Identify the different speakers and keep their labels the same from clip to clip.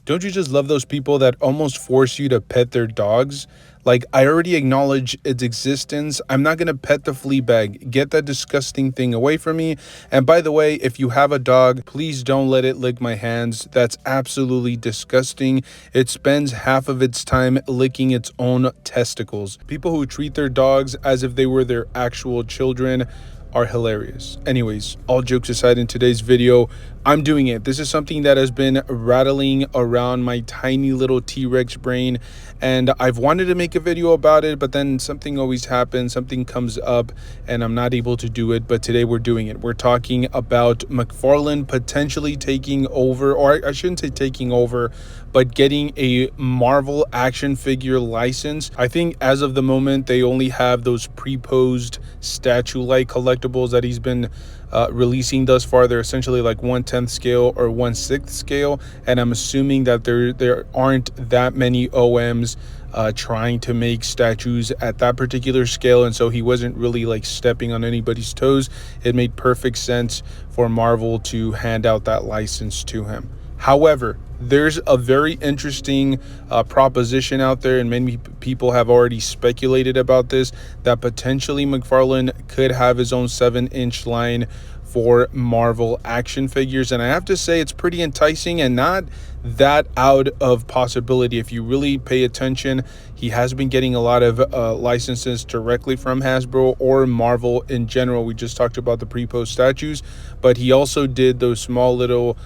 Speaker 1: Don't you just love those people that almost force you to pet their dogs? Like, I already acknowledge its existence. I'm not going to pet the flea bag. Get that disgusting thing away from me. And by the way, if you have a dog, please don't let it lick my hands. That's absolutely disgusting. It spends half of its time licking its own testicles. People who treat their dogs as if they were their actual children are hilarious. Anyways, all jokes aside, in today's video, I'm doing it. This is something that has been rattling around my tiny little T-Rex brain, and I've wanted to make a video about it, but then something always happens, something comes up, and I'm not able to do it. But today we're doing it. We're talking about McFarlane potentially taking over, or I shouldn't say taking over, but getting a Marvel action figure license. I think as of the moment, they only have those pre-posed statue-like collectibles that he's been releasing thus far. They're essentially like 1/10 scale or 1/6 scale, and I'm assuming that there aren't that many OMs trying to make statues at that particular scale, and so he wasn't really like stepping on anybody's toes. It made perfect sense for Marvel to hand out that license to him. However, there's a very interesting proposition out there, and many people have already speculated about this, that potentially McFarlane could have his own 7-inch line for Marvel action figures. And I have to say, it's pretty enticing and not that out of possibility. If you really pay attention, he has been getting a lot of licenses directly from Hasbro or Marvel in general. We just talked about the pre-post statues, but he also did those small little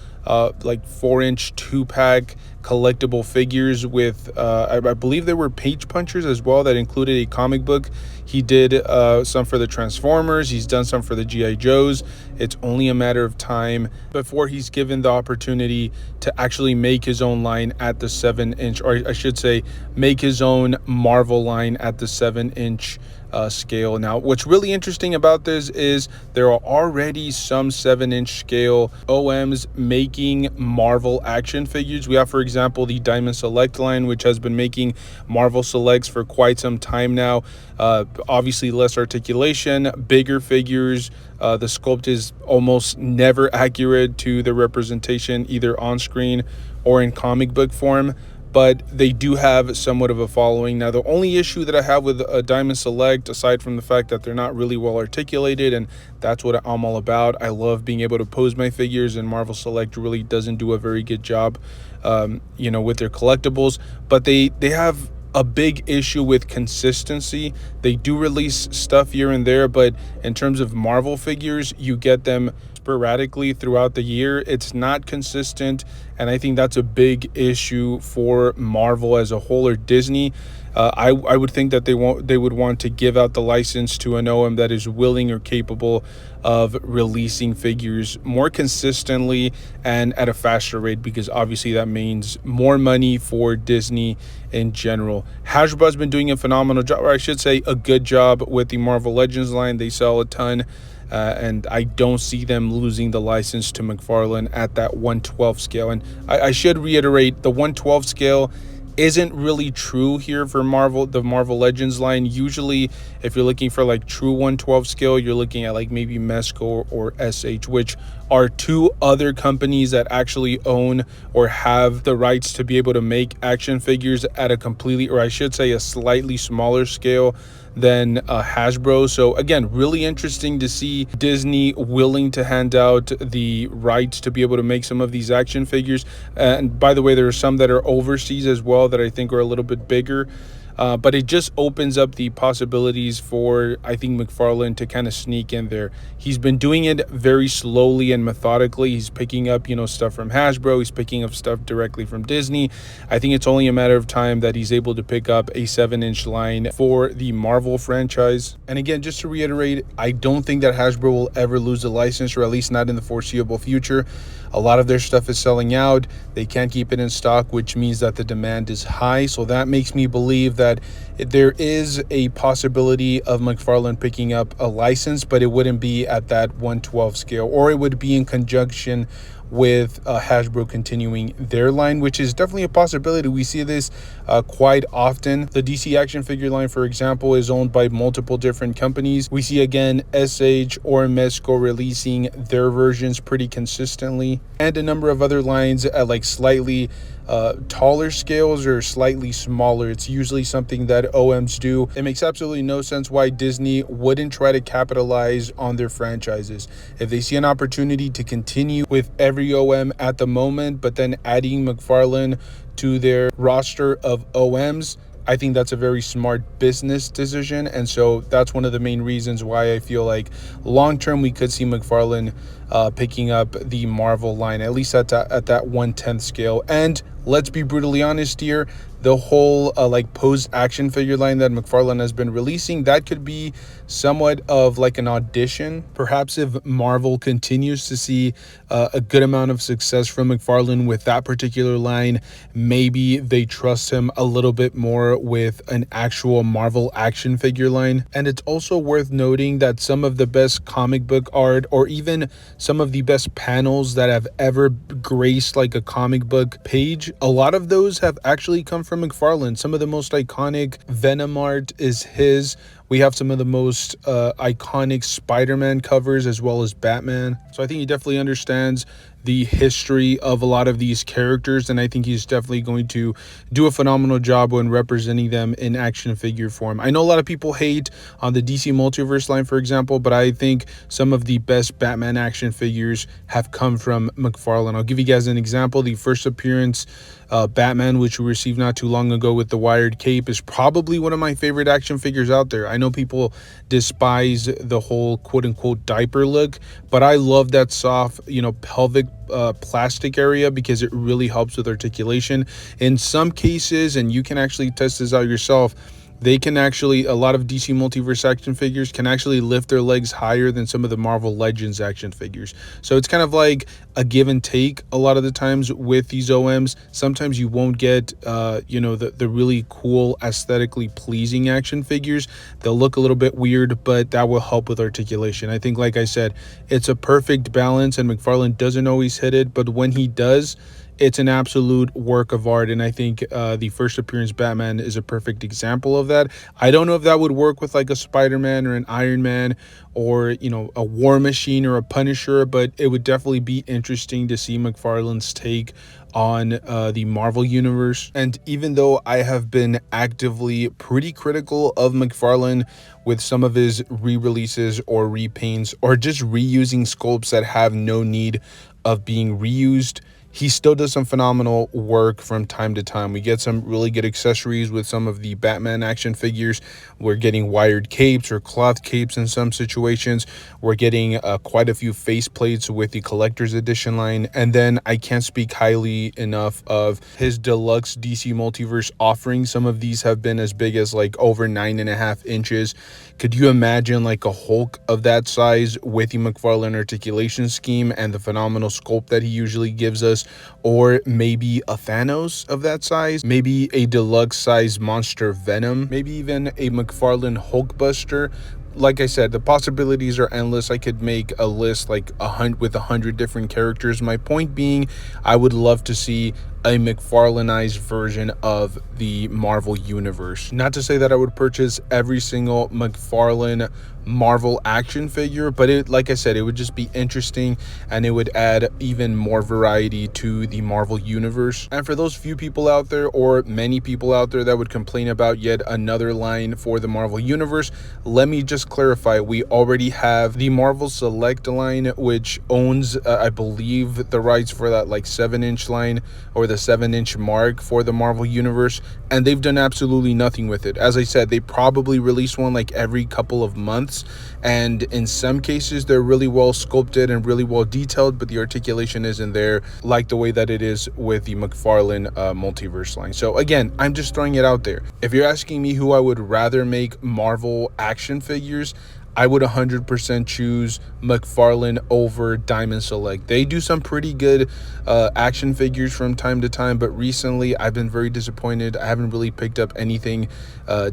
Speaker 1: like 4-inch 2-pack collectible figures with I believe they were page punchers as well, that included a comic book. He did some for the Transformers. He's done some for the GI Joes. It's only a matter of time before he's given the opportunity to actually make his own line at the 7-inch, or I should say make his own Marvel line at the 7-inch scale. Now, what's really interesting about this is there are already some 7-inch scale OMs making Marvel action figures. We have, for example, the Diamond Select line, which has been making Marvel Selects for quite some time now. Obviously less articulation, bigger figures. The sculpt is almost never accurate to the representation either on screen or in comic book form, but they do have somewhat of a following. Now, the only issue that I have with a Diamond Select, aside from the fact that they're not really well articulated, and that's what I'm all about. I love being able to pose my figures, and Marvel Select really doesn't do a very good job, with their collectibles. But they have a big issue with consistency. They do release stuff here and there, but in terms of Marvel figures, you get them sporadically throughout the year. It's not consistent, and I think that's a big issue for Marvel as a whole, or Disney. I would think that they would want to give out the license to an OM that is willing or capable of releasing figures more consistently and at a faster rate, because obviously that means more money for Disney in general. Hasbro has been doing a phenomenal job, or I should say a good job, with the Marvel Legends line. They sell a ton. And I don't see them losing the license to McFarlane at that 1/12 scale. And I should reiterate, the 1/12 scale isn't really true here for Marvel, the Marvel Legends line. Usually, if you're looking for like true 1/12 scale, you're looking at like maybe Mesco or SH, which are two other companies that actually own or have the rights to be able to make action figures at a completely, or I should say a slightly smaller scale than Hasbro. So again, really interesting to see Disney willing to hand out the rights to be able to make some of these action figures. And by the way, there are some that are overseas as well that I think are a little bit bigger. But it just opens up the possibilities for, I think, McFarlane to kind of sneak in there. He's been doing it very slowly and methodically. He's picking up, stuff from Hasbro. He's picking up stuff directly from Disney. I think it's only a matter of time that he's able to pick up a 7-inch line for the Marvel franchise. And again, just to reiterate, I don't think that Hasbro will ever lose the license, or at least not in the foreseeable future. A lot of their stuff is selling out. They can't keep it in stock, which means that the demand is high. So that makes me believe that there is a possibility of McFarlane picking up a license, but it wouldn't be at that 1/12 scale, or it would be in conjunction with Hasbro continuing their line, which is definitely a possibility. We see this quite often. The DC action figure line, for example, is owned by multiple different companies. We see, again, SH or Mesco releasing their versions pretty consistently, and a number of other lines at like slightly taller scales or slightly smaller. It's usually something that OMs do. It makes absolutely no sense why Disney wouldn't try to capitalize on their franchises. If they see an opportunity to continue with every OM at the moment, but then adding McFarlane to their roster of OMs, I think that's a very smart business decision. And so that's one of the main reasons why I feel like long term we could see McFarlane picking up the Marvel line, at least at that 1/10th scale. And let's be brutally honest here, the whole like post action figure line that McFarlane has been releasing, that could be somewhat of like an audition. Perhaps if Marvel continues to see a good amount of success from McFarlane with that particular line, maybe they trust him a little bit more with an actual Marvel action figure line. And it's also worth noting that some of the best comic book art, or even some of the best panels that have ever graced like a comic book page, a lot of those have actually come from McFarlane. Some of the most iconic Venom art is his. We have some of the most iconic Spider-Man covers as well as Batman. So I think he definitely understands the history of a lot of these characters, and I think he's definitely going to do a phenomenal job when representing them in action figure form. I know a lot of people hate on the DC Multiverse line, for example, but I think some of the best Batman action figures have come from McFarlane. I'll give you guys an example. The first appearance Batman, which we received not too long ago with the wired cape, is probably one of my favorite action figures out there. I know people despise the whole quote-unquote diaper look, but I love that soft, pelvic plastic area because it really helps with articulation. In some cases, and you can actually test this out yourself, they can actually, a lot of DC Multiverse action figures can actually lift their legs higher than some of the Marvel Legends action figures. So it's kind of like a give and take a lot of the times with these OMs. Sometimes you won't get, the really cool, aesthetically pleasing action figures. They'll look a little bit weird, but that will help with articulation. I think, like I said, it's a perfect balance, and McFarlane doesn't always hit it, but when he does, it's an absolute work of art. And I think the first appearance Batman is a perfect example of that. I don't know if that would work with like a Spider-Man or an Iron Man or, a War Machine or a Punisher, but it would definitely be interesting to see McFarlane's take on the Marvel universe. And even though I have been actively pretty critical of McFarlane with some of his re-releases or repaints or just reusing sculpts that have no need of being reused, he still does some phenomenal work from time to time. We get some really good accessories with some of the Batman action figures. We're getting wired capes or cloth capes in some situations. We're getting quite a few face plates with the collector's edition line. And then I can't speak highly enough of his deluxe DC Multiverse offering. Some of these have been as big as like over 9.5 inches. Could you imagine like a Hulk of that size with the McFarlane articulation scheme and the phenomenal sculpt that he usually gives us? Or maybe a Thanos of that size, maybe a deluxe size monster Venom, maybe even a McFarlane Hulkbuster. Like I said, the possibilities are endless. I could make a list like 100 different characters. My point being, I would love to see a McFarlaneized version of the Marvel universe. Not to say that I would purchase every single McFarlane Marvel action figure, but like I said, it would just be interesting and it would add even more variety to the Marvel universe. And for those few people out there, or many people out there, that would complain about yet another line for the Marvel universe, let me just clarify. We already have the Marvel Select line, which owns I believe the rights for that like 7-inch line or the 7-inch mark for the Marvel universe, and they've done absolutely nothing with it. As I said, they probably release one like every couple of months, and in some cases they're really well sculpted and really well detailed, but the articulation isn't there like the way that it is with the McFarlane multiverse line. So again, I'm just throwing it out there. If you're asking me who I would rather make Marvel action figures, I would 100% choose McFarlane over Diamond Select. They do some pretty good action figures from time to time, but recently I've been very disappointed. I haven't really picked up anything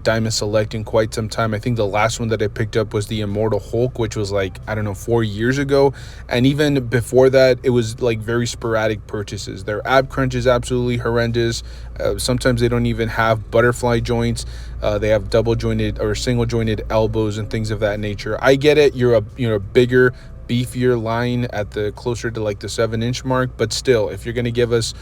Speaker 1: Diamond Select in quite some time. I think the last one that I picked up was the Immortal Hulk, which was like, 4 years ago. And even before that, it was like very sporadic purchases. Their ab crunch is absolutely horrendous. Sometimes they don't even have butterfly joints. They have double jointed or single jointed elbows and things of that nature. I get it. You're a bigger, beefier line at the closer to like the 7-inch mark, but still, if you're going to give us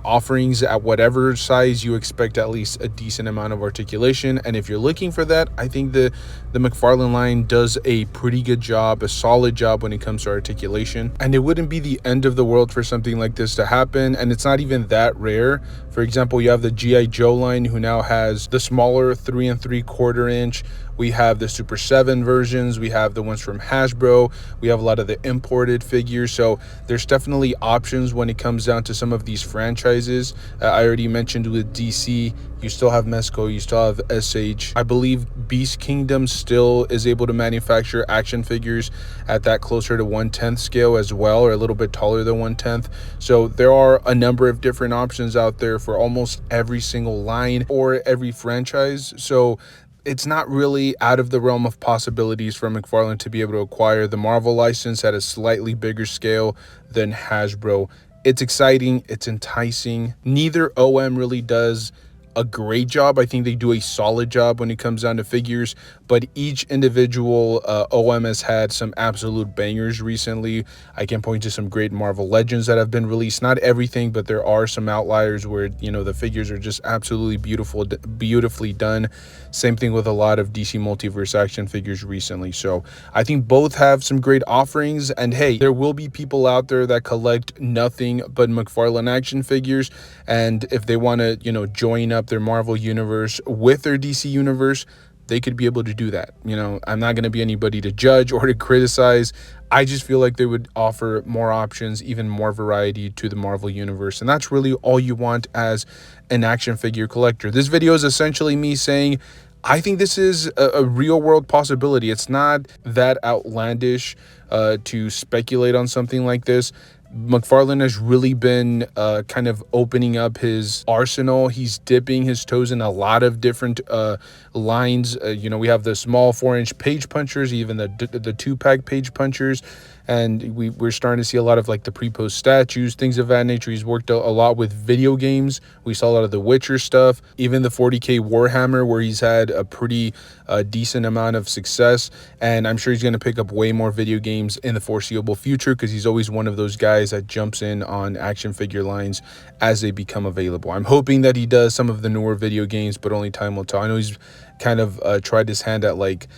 Speaker 1: offerings at whatever size, you expect at least a decent amount of articulation. And if you're looking for that, I think the McFarlane line does a pretty good job, a solid job when it comes to articulation. And it wouldn't be the end of the world for something like this to happen. And it's not even that rare. For example, you have the G.I. Joe line, who now has the smaller 3 3/4 inch. We have the Super 7 versions. We have the ones from Hasbro. We have a lot of the imported figures. So there's definitely options when it comes down to some of these franchises. I already mentioned with DC, you still have Mezco, you still have SH. I believe Beast Kingdom still is able to manufacture action figures at that closer to 1/10 scale as well, or a little bit taller than 1/10. So there are a number of different options out there for almost every single line or every franchise. So it's not really out of the realm of possibilities for McFarlane to be able to acquire the Marvel license at a slightly bigger scale than Hasbro. It's exciting, it's enticing. Neither OM really does a great job. I think they do a solid job when it comes down to figures, but each individual OM has had some absolute bangers recently. I can point to some great Marvel Legends that have been released. Not everything, but there are some outliers where, the figures are just absolutely beautifully done. Same thing with a lot of DC Multiverse action figures recently. So I think both have some great offerings, and hey, there will be people out there that collect nothing but McFarlane action figures, and if they want to, join up their Marvel universe with their DC universe, they could be able to do that. I'm not going to be anybody to judge or to criticize. I just feel like they would offer more options, even more variety to the Marvel universe. And that's really all you want as an action figure collector. This video is essentially me saying, I think this is a real world possibility. It's not that outlandish to speculate on something like this. McFarlane has really been kind of opening up his arsenal. He's dipping his toes in a lot of different lines. We have the small 4-inch page punchers, even the 2-pack page punchers. And we're starting to see a lot of like the pre-post statues, things of that nature. He's worked a lot with video games. We saw a lot of the Witcher stuff, even the 40K Warhammer, where he's had a pretty decent amount of success. And I'm sure he's going to pick up way more video games in the foreseeable future, because he's always one of those guys that jumps in on action figure lines as they become available. I'm hoping that he does some of the newer video games, but only time will tell. I know he's kind of tried his hand at like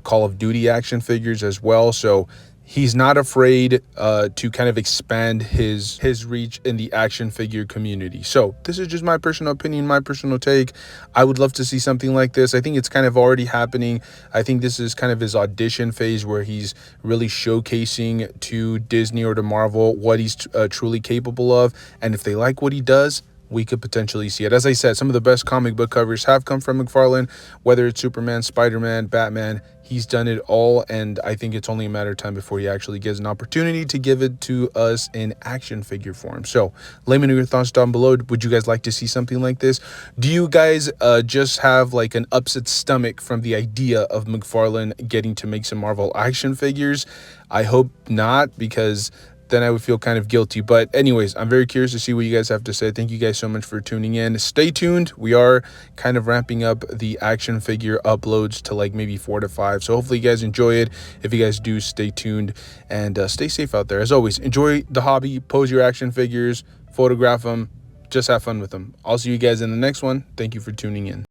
Speaker 1: Call of Duty action figures as well. So he's not afraid to kind of expand his reach in the action figure community. So this is just my personal opinion, my personal take. I would love to see something like this. I think it's kind of already happening. I think this is kind of his audition phase, where he's really showcasing to Disney or to Marvel what he's truly capable of. And if they like what he does, we could potentially see it. As I said, some of the best comic book covers have come from McFarlane, whether it's Superman, Spider-Man, Batman. He's done it all, and I think it's only a matter of time before he actually gets an opportunity to give it to us in action figure form. So let me know your thoughts down below. Would you guys like to see something like this? Do you guys just have like an upset stomach from the idea of McFarlane getting to make some Marvel action figures? I hope not, because then I would feel kind of guilty. But anyways, I'm very curious to see what you guys have to say. Thank you guys so much for tuning in. Stay tuned. We are kind of ramping up the action figure uploads to like maybe 4 to 5. So hopefully you guys enjoy it. If you guys do, stay tuned and stay safe out there. As always, enjoy the hobby, pose your action figures, photograph them, just have fun with them. I'll see you guys in the next one. Thank you for tuning in.